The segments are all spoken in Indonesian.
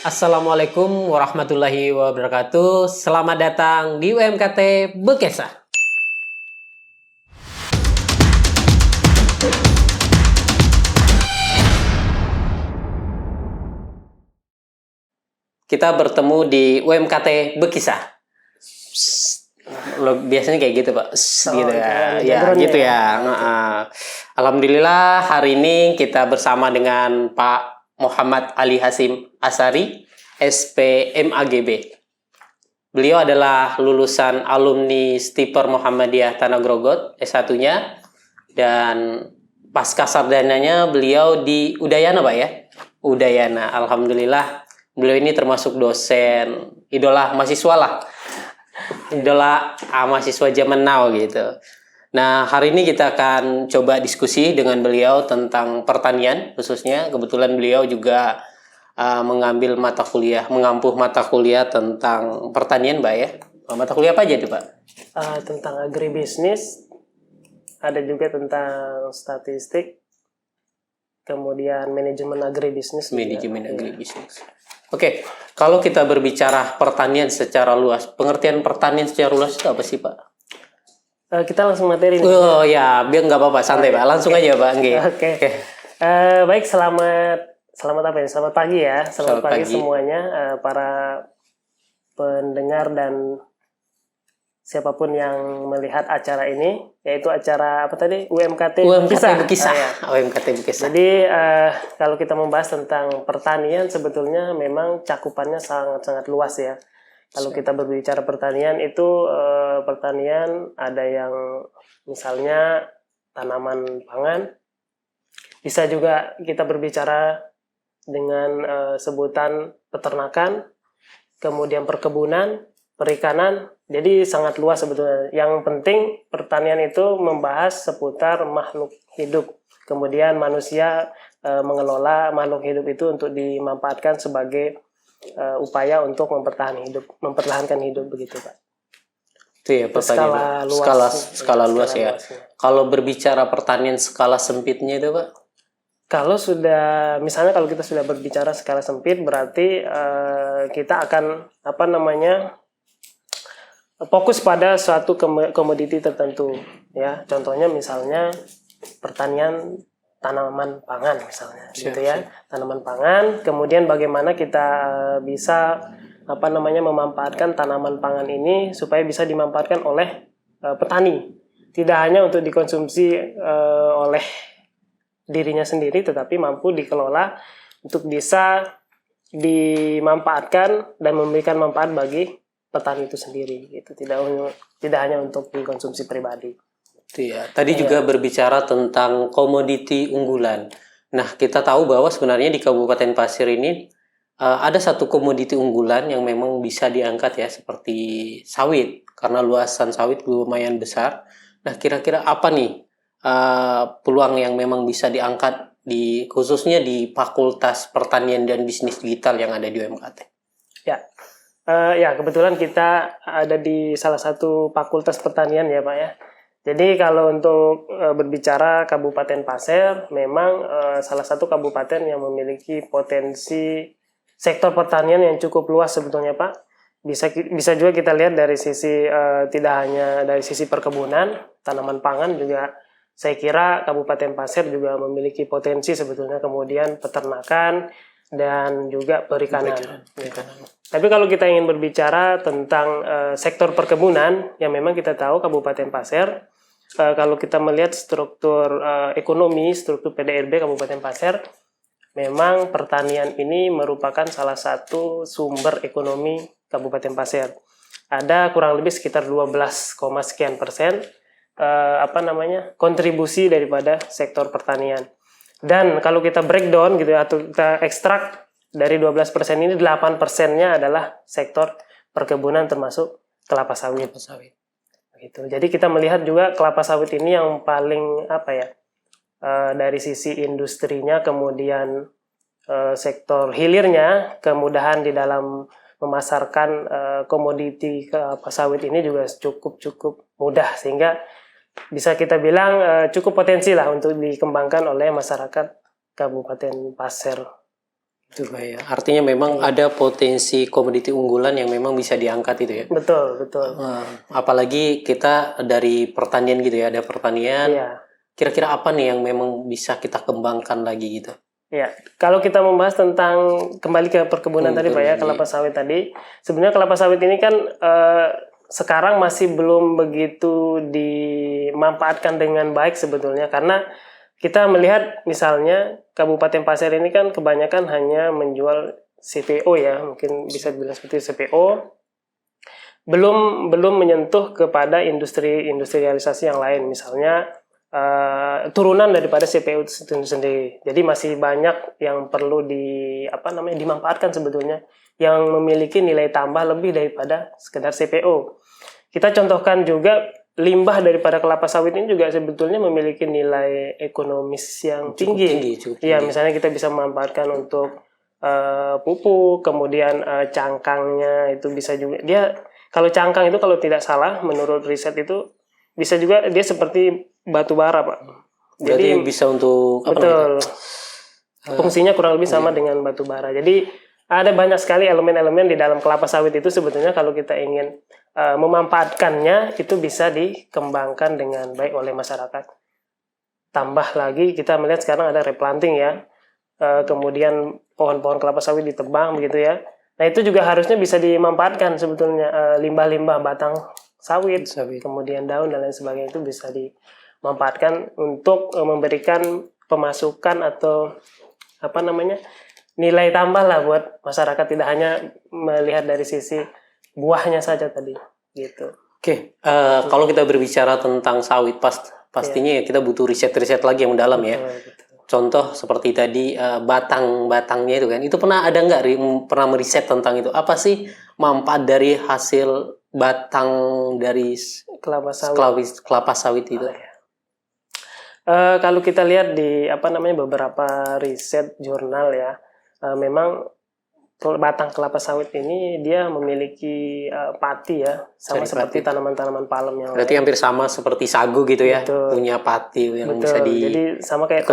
Assalamualaikum warahmatullahi wabarakatuh. Selamat datang di UMKT Bekesa. Kita bertemu di UMKT Bekisa. Biasanya kayak gitu, Pak. Gitu ya. Ya, gitu ya. Alhamdulillah hari ini kita bersama dengan Pak Muhammad Ali Hasim Asari, SPMAGB. Beliau adalah lulusan alumni Stiper Muhammadiyah Tanah Grogot S1-nya, dan pasca sarjananya beliau di Udayana, Pak ya. Udayana. Alhamdulillah beliau ini termasuk dosen idola mahasiswa lah. Idola mahasiswa zaman now gitu. Nah, hari ini kita akan coba diskusi dengan beliau tentang pertanian khususnya. Kebetulan beliau juga mengambil mengampuh mata kuliah tentang pertanian, Mbak ya. Mata kuliah apa aja tuh, Pak? Tentang agribisnis, ada juga tentang statistik, kemudian manajemen agribisnis. Manajemen agribisnis. Oke, kalau kita berbicara pertanian secara luas, pengertian pertanian secara luas itu apa sih, Pak? Kita langsung materi. Oh ya, biar nggak apa-apa, santai Pak. Langsung aja Pak. Oke. Baik, selamat apa ya? Selamat pagi ya. Selamat pagi semuanya, para pendengar dan siapapun yang melihat acara ini, yaitu acara apa tadi? UMKT Bekesa. UMKT Bekesa. Jadi kalau kita membahas tentang pertanian, sebetulnya memang cakupannya sangat-sangat luas ya. Kalau kita berbicara pertanian itu pertanian ada yang misalnya tanaman pangan, bisa juga kita berbicara dengan sebutan peternakan, kemudian perkebunan, perikanan. Jadi sangat luas sebetulnya. Yang penting pertanian itu membahas seputar makhluk hidup. Kemudian manusia mengelola makhluk hidup itu untuk dimanfaatkan sebagai upaya untuk mempertahankan hidup begitu, Pak. Itu ya pertanian. Skala luas ya. Kalau berbicara pertanian skala sempitnya itu, Pak? Kalau kita sudah berbicara skala sempit, berarti kita akan fokus pada suatu komoditi tertentu ya. Contohnya misalnya pertanian tanaman pangan misalnya, gitu ya. Tanaman pangan, kemudian bagaimana kita bisa memanfaatkan tanaman pangan ini supaya bisa dimanfaatkan oleh petani. Tidak hanya untuk dikonsumsi oleh dirinya sendiri, tetapi mampu dikelola untuk bisa dimanfaatkan dan memberikan manfaat bagi petani itu sendiri. Itu tidak hanya untuk dikonsumsi pribadi. Iya. Tadi juga berbicara tentang komoditi unggulan. Nah, kita tahu bahwa sebenarnya di Kabupaten Pasir ini ada satu komoditi unggulan yang memang bisa diangkat ya, seperti sawit, karena luasan sawit lumayan besar. Nah, kira-kira apa nih peluang yang memang bisa diangkat khususnya di Fakultas Pertanian dan Bisnis Digital yang ada di UMKT? Ya, kebetulan kita ada di salah satu Fakultas Pertanian ya, Pak ya. Jadi kalau untuk berbicara Kabupaten Pasir, memang salah satu kabupaten yang memiliki potensi sektor pertanian yang cukup luas sebetulnya, Pak. Bisa juga kita lihat dari sisi tidak hanya dari sisi perkebunan, tanaman pangan juga. Saya kira Kabupaten Pasir juga memiliki potensi sebetulnya, kemudian peternakan dan juga perikanan. Tapi kalau kita ingin berbicara tentang sektor perkebunan, yang memang kita tahu Kabupaten Pasir, kalau kita melihat struktur ekonomi, struktur PDRB Kabupaten Pasir, memang pertanian ini merupakan salah satu sumber ekonomi Kabupaten Pasir. Ada kurang lebih sekitar 12, sekian persen kontribusi daripada sektor pertanian. Dan kalau kita breakdown gitu atau kita ekstrak dari 12% ini, 8%-nya adalah sektor perkebunan termasuk kelapa sawit. Gitu. Jadi kita melihat juga kelapa sawit ini yang paling dari sisi industrinya, kemudian sektor hilirnya, kemudahan di dalam memasarkan komoditi kelapa sawit ini juga cukup mudah, sehingga bisa kita bilang cukup potensi lah untuk dikembangkan oleh masyarakat Kabupaten Pasir. Itu Pak ya. Artinya memang ada potensi komoditi unggulan yang memang bisa diangkat itu ya. Betul, betul. Apalagi kita dari pertanian gitu ya, ada pertanian. Iya. Kira-kira apa nih yang memang bisa kita kembangkan lagi gitu? Ya, kalau kita membahas tentang kembali ke perkebunan tadi Pak ya, kelapa sawit tadi, sebenarnya kelapa sawit ini kan sekarang masih belum begitu dimanfaatkan dengan baik sebetulnya, karena kita melihat misalnya Kabupaten Pasir ini kan kebanyakan hanya menjual CPO ya, mungkin bisa dibilang seperti CPO, belum menyentuh kepada industrialisasi yang lain, misalnya turunan daripada CPO itu sendiri. Jadi masih banyak yang perlu dimanfaatkan sebetulnya, yang memiliki nilai tambah lebih daripada sekedar CPO. Kita contohkan juga limbah daripada kelapa sawit ini juga sebetulnya memiliki nilai ekonomis yang tinggi. Ya, misalnya kita bisa memanfaatkan untuk pupuk, kemudian cangkangnya itu bisa juga. Kalau cangkang itu kalau tidak salah menurut riset itu bisa juga dia seperti batu bara Pak. Jadi bisa untuk betul. Fungsinya kurang lebih sama dengan batu bara. Jadi ada banyak sekali elemen-elemen di dalam kelapa sawit itu sebetulnya kalau kita ingin memanfaatkannya itu bisa dikembangkan dengan baik oleh masyarakat. Tambah lagi kita melihat sekarang ada replanting ya. Kemudian pohon-pohon kelapa sawit ditebang begitu ya. Nah itu juga harusnya bisa dimanfaatkan sebetulnya, limbah-limbah batang sawit, kemudian daun dan lain sebagainya itu bisa dimanfaatkan untuk memberikan pemasukan atau nilai tambah lah buat masyarakat, tidak hanya melihat dari sisi buahnya saja tadi gitu. Oke, kalau kita berbicara tentang sawit pastinya ya kita butuh riset-riset lagi yang mendalam ya. Betul. Contoh seperti tadi batang-batangnya itu kan, itu pernah pernah meriset tentang itu, apa sih manfaat dari hasil batang dari kelapa sawit itu? Kalau kita lihat di beberapa riset jurnal ya, memang batang kelapa sawit ini dia memiliki pati ya, sama seperti tanaman-tanaman palem yang berarti hampir sama seperti sagu gitu ya. Betul. Punya pati yang bisa jadi sama kayak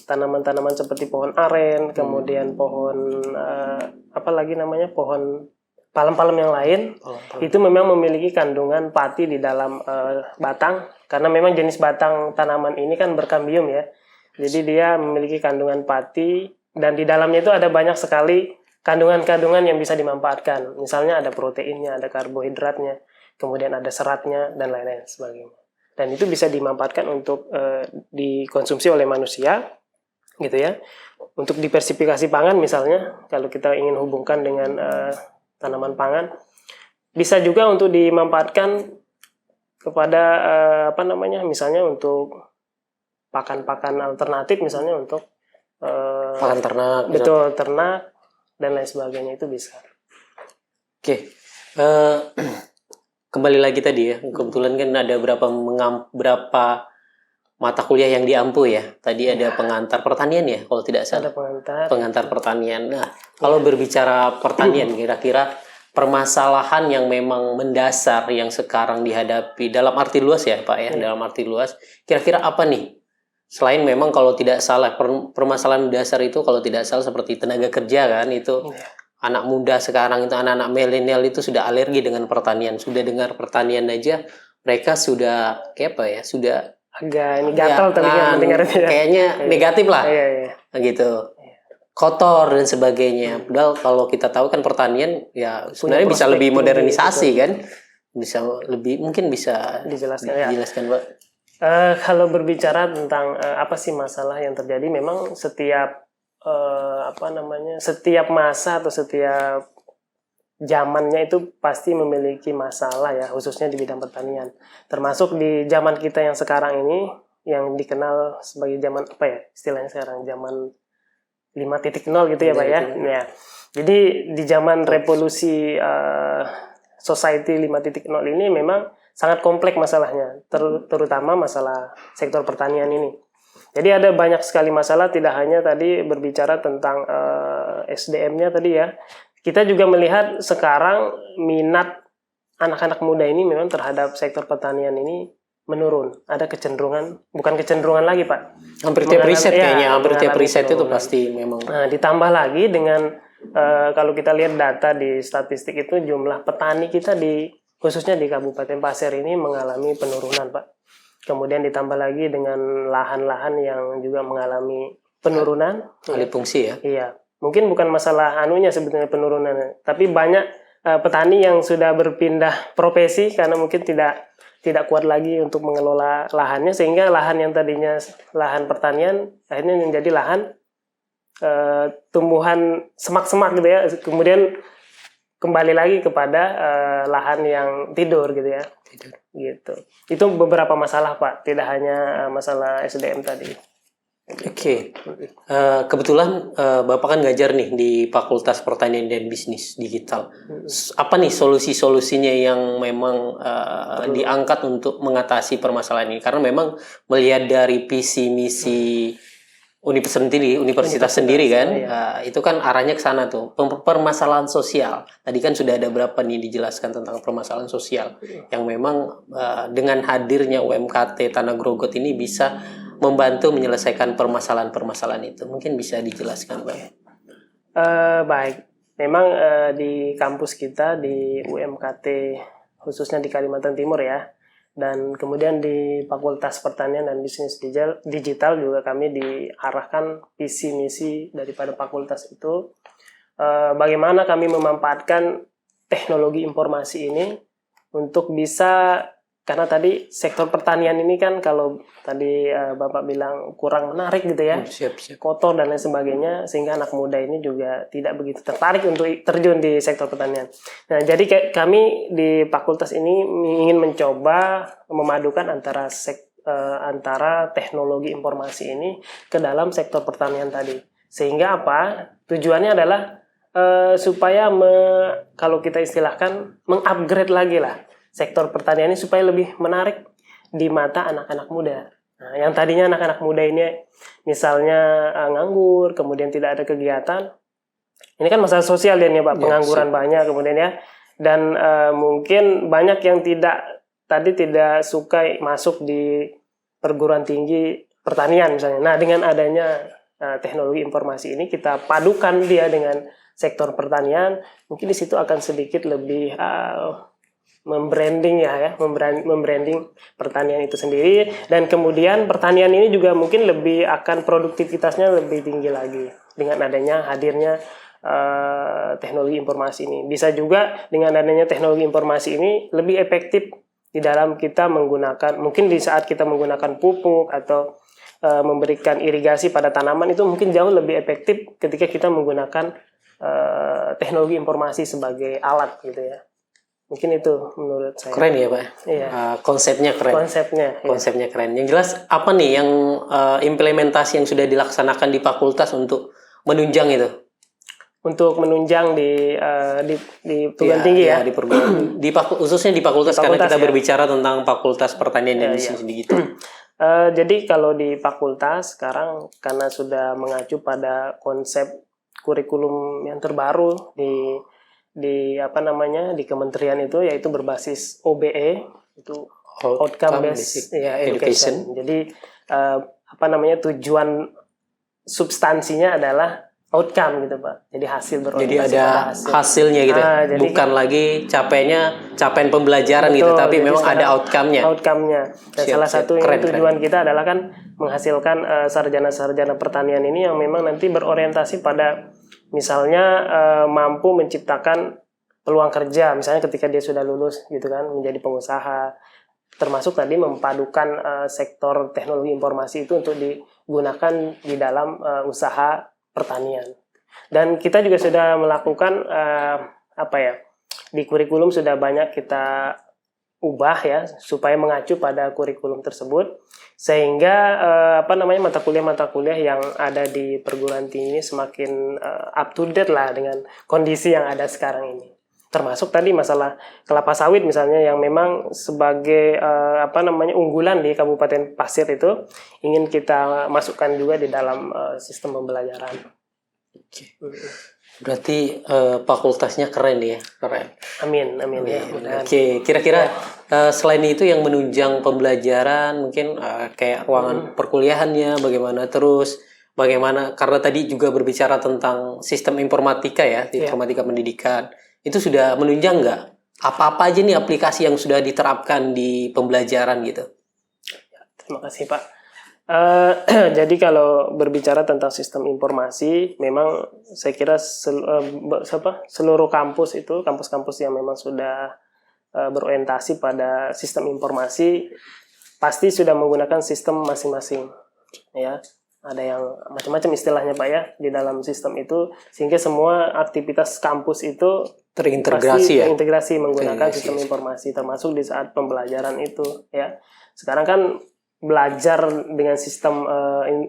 tanaman-tanaman seperti pohon aren, kemudian pohon pohon palem-palem yang lain. Itu memang memiliki kandungan pati di dalam batang, karena memang jenis batang tanaman ini kan berkambium ya, jadi dia memiliki kandungan pati dan di dalamnya itu ada banyak sekali kandungan-kandungan yang bisa dimanfaatkan. Misalnya ada proteinnya, ada karbohidratnya, kemudian ada seratnya, dan lain-lain sebagainya. Dan itu bisa dimanfaatkan untuk dikonsumsi oleh manusia, gitu ya. Untuk diversifikasi pangan misalnya, kalau kita ingin hubungkan dengan tanaman pangan, bisa juga untuk dimanfaatkan kepada misalnya untuk pakan-pakan alternatif, misalnya untuk pakan ternak. Betul, ternak dan lain sebagainya itu bisa. Oke, kembali lagi tadi ya, kebetulan kan ada berapa mata kuliah yang diampu ya. Tadi ada pengantar pertanian ya, kalau tidak salah. Ada pengantar pertanian. Nah, kalau berbicara pertanian, kira-kira permasalahan yang memang mendasar yang sekarang dihadapi dalam arti luas ya Pak ya, dalam arti luas, kira-kira apa nih? Selain memang kalau tidak salah permasalahan dasar itu kalau tidak salah seperti tenaga kerja kan itu, anak muda sekarang itu, anak-anak milenial itu sudah alergi dengan pertanian. Sudah dengar pertanian aja mereka sudah sudah agak gatal mendengarnya. Kayaknya negatif lah. Gitu. Kotor dan sebagainya. Padahal kalau kita tahu kan pertanian ya sebenarnya bisa lebih modernisasi kan. Bisa lebih, mungkin bisa dijelaskan Pak. Kalau berbicara tentang apa sih masalah yang terjadi, memang setiap setiap masa atau setiap zamannya itu pasti memiliki masalah ya, khususnya di bidang pertanian. Termasuk di zaman kita yang sekarang ini, yang dikenal sebagai zaman istilahnya sekarang zaman 5.0 gitu ya Pak ya. Ya. Jadi di zaman revolusi society 5.0 ini memang sangat kompleks masalahnya, terutama masalah sektor pertanian ini. Jadi ada banyak sekali masalah, tidak hanya tadi berbicara tentang SDM-nya tadi ya. Kita juga melihat sekarang minat anak-anak muda ini memang terhadap sektor pertanian ini menurun. Ada kecenderungan, bukan kecenderungan lagi Pak. Hampir tiap riset Ya, kayaknya, hampir tiap mengalami riset itu penurunan. pasti memang. Nah, ditambah lagi dengan kalau kita lihat data di statistik itu jumlah petani kita khususnya di Kabupaten Pasir ini mengalami penurunan Pak. Kemudian ditambah lagi dengan lahan-lahan yang juga mengalami penurunan. Alih fungsi ya. Iya, mungkin bukan masalah anunya sebetulnya penurunannya, tapi banyak petani yang sudah berpindah profesi karena mungkin tidak kuat lagi untuk mengelola lahannya, sehingga lahan yang tadinya lahan pertanian akhirnya menjadi lahan tumbuhan semak-semak gitu ya, kemudian kembali lagi kepada lahan yang tidur gitu ya. Gitu. Itu beberapa masalah Pak, tidak hanya masalah SDM tadi. Oke. Kebetulan Bapak kan ngajar nih di Fakultas Pertanian dan Bisnis Digital. Apa nih solusi-solusinya yang memang diangkat untuk mengatasi permasalahan ini? Karena memang melihat dari visi misi universitas sendiri kan, itu kan arahnya ke sana tuh, permasalahan sosial. Tadi kan sudah ada berapa nih dijelaskan tentang permasalahan sosial yang memang dengan hadirnya UMKT Tanah Grogot ini bisa membantu menyelesaikan permasalahan-permasalahan itu. Mungkin bisa dijelaskan, Pak. Baik, memang di kampus kita di UMKT khususnya di Kalimantan Timur ya, dan kemudian di Fakultas Pertanian dan Bisnis Digital juga kami diarahkan visi misi daripada fakultas itu bagaimana kami memanfaatkan teknologi informasi ini untuk bisa, karena tadi sektor pertanian ini kan kalau tadi Bapak bilang kurang menarik gitu ya, kotor dan lain sebagainya, sehingga anak muda ini juga tidak begitu tertarik untuk terjun di sektor pertanian. Nah, jadi kami di fakultas ini ingin mencoba memadukan antara teknologi informasi ini ke dalam sektor pertanian tadi. Sehingga apa? Tujuannya adalah supaya kalau kita istilahkan mengupgrade lagi lah sektor pertanian ini supaya lebih menarik di mata anak-anak muda. Nah, yang tadinya anak-anak muda ini misalnya nganggur, kemudian tidak ada kegiatan. Ini kan masalah sosial ya Pak, pengangguran banyak kemudian ya. Dan mungkin banyak yang tidak suka masuk di perguruan tinggi pertanian misalnya. Nah, dengan adanya teknologi informasi ini kita padukan dia dengan sektor pertanian, mungkin di situ akan sedikit lebih membranding pertanian itu sendiri, dan kemudian pertanian ini juga mungkin lebih akan produktivitasnya lebih tinggi lagi dengan adanya hadirnya teknologi informasi ini. Bisa juga dengan adanya teknologi informasi ini lebih efektif di dalam kita menggunakan, mungkin di saat kita menggunakan pupuk atau memberikan irigasi pada tanaman, itu mungkin jauh lebih efektif ketika kita menggunakan teknologi informasi sebagai alat gitu ya. Mungkin itu menurut saya. Keren ya Pak. Iya. Konsepnya keren. Konsepnya keren. Yang jelas apa nih yang implementasi yang sudah dilaksanakan di fakultas untuk menunjang itu? Untuk menunjang di perguruan tinggi ya. Khususnya di fakultas karena kita berbicara tentang Fakultas Pertanian dan Bisnis Digital. Jadi kalau di fakultas sekarang karena sudah mengacu pada konsep kurikulum yang terbaru di kementerian itu, yaitu berbasis OBE, itu outcome based education. Jadi tujuan substansinya adalah outcome gitu Pak. Jadi hasil berorientasi. Jadi ada hasilnya gitu. Bukan lagi capaian pembelajaran gitu, tapi memang ada outcome-nya. Dan salah satu tujuan kita adalah kan menghasilkan sarjana-sarjana pertanian ini yang memang nanti berorientasi pada misalnya mampu menciptakan peluang kerja, misalnya ketika dia sudah lulus gitu kan, menjadi pengusaha, termasuk tadi mempadukan sektor teknologi informasi itu untuk digunakan di dalam usaha pertanian. Dan kita juga sudah melakukan di kurikulum sudah banyak kita ubah ya supaya mengacu pada kurikulum tersebut, sehingga mata kuliah yang ada di perguruan tinggi ini semakin up to date lah dengan kondisi yang ada sekarang ini. Termasuk tadi masalah kelapa sawit misalnya, yang memang sebagai unggulan di Kabupaten Pasir itu ingin kita masukkan juga di dalam sistem pembelajaran. Berarti fakultasnya keren ya, keren. Amin ya. Mudah-mudahan. Oke, kira-kira selain itu yang menunjang pembelajaran mungkin kayak ruangan perkuliahannya bagaimana, terus bagaimana, karena tadi juga berbicara tentang sistem informatika ya, informatika pendidikan, itu sudah menunjang nggak? Apa-apa aja nih aplikasi yang sudah diterapkan di pembelajaran gitu? Terima kasih Pak. Jadi kalau berbicara tentang sistem informasi, memang saya kira seluruh kampus itu, kampus-kampus yang memang sudah berorientasi pada sistem informasi, pasti sudah menggunakan sistem masing-masing. Ya, ada yang macam-macam istilahnya Pak ya di dalam sistem itu, sehingga semua aktivitas kampus itu terintegrasi terintegrasi menggunakan sistem informasi, termasuk di saat pembelajaran itu. Ya, sekarang kan belajar dengan sistem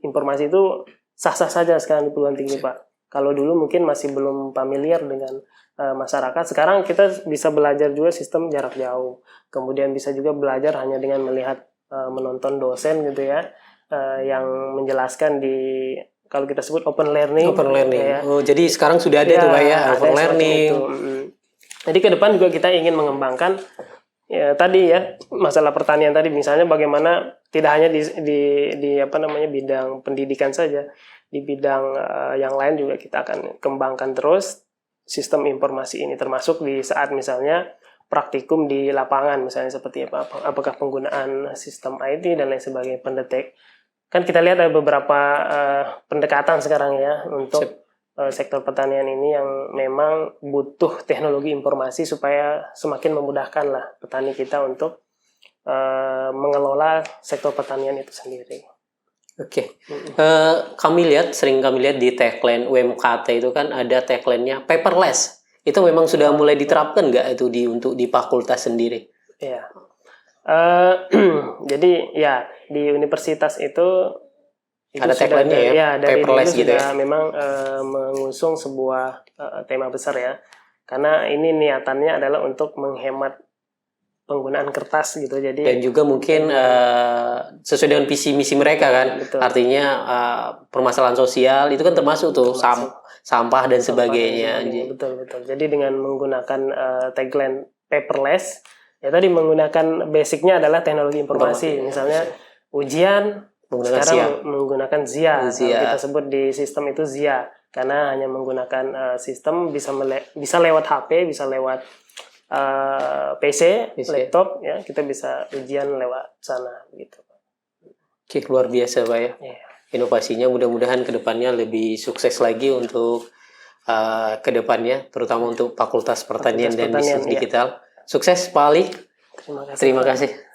informasi itu sah-sah saja sekarang di perguruan tinggi Pak. Kalau dulu mungkin masih belum familiar dengan masyarakat, sekarang kita bisa belajar juga sistem jarak jauh. Kemudian bisa juga belajar hanya dengan melihat menonton dosen gitu ya, yang menjelaskan di, kalau kita sebut open learning. Open learning. Ya. Oh, jadi sekarang sudah ada tuh Pak ya, open learning. Jadi ke depan juga kita ingin mengembangkan ya tadi ya, masalah pertanian tadi, misalnya bagaimana tidak hanya di bidang pendidikan saja, di bidang yang lain juga kita akan kembangkan terus sistem informasi ini, termasuk di saat misalnya praktikum di lapangan, misalnya seperti apakah penggunaan sistem IT dan lain sebagainya, pendetek. Kan kita lihat ada beberapa pendekatan sekarang ya untuk sektor pertanian ini yang memang butuh teknologi informasi supaya semakin memudahkan lah petani kita untuk mengelola sektor pertanian itu sendiri. Oke. Sering kami lihat di tagline UMKT itu kan ada tagline-nya paperless. Itu memang sudah mulai diterapkan nggak itu untuk di fakultas sendiri? Iya. Jadi ya di universitas itu ada tagline-nya ya, dari paperless dulu gitu sudah ya. Memang mengusung sebuah tema besar ya, karena ini niatannya adalah untuk menghemat penggunaan kertas gitu. Jadi dan juga mungkin sesuai dengan visi misi mereka kan. Betul. Artinya permasalahan sosial itu kan termasuk tuh sampah dan sebagainya. Betul. Jadi dengan menggunakan tagline paperless, ya tadi menggunakan basicnya adalah teknologi informasi. Misalnya ujian sekarang menggunakan ZIA. Kita sebut di sistem itu ZIA karena hanya menggunakan sistem, bisa lewat HP, bisa lewat PC, laptop ya, kita bisa ujian lewat sana gitu. Oke, luar biasa Pak ya. Inovasinya mudah-mudahan kedepannya lebih sukses lagi untuk kedepannya, terutama untuk Fakultas Pertanian dan Bisnis Digital. Sukses Pak Ali. Terima kasih. Terima kasih.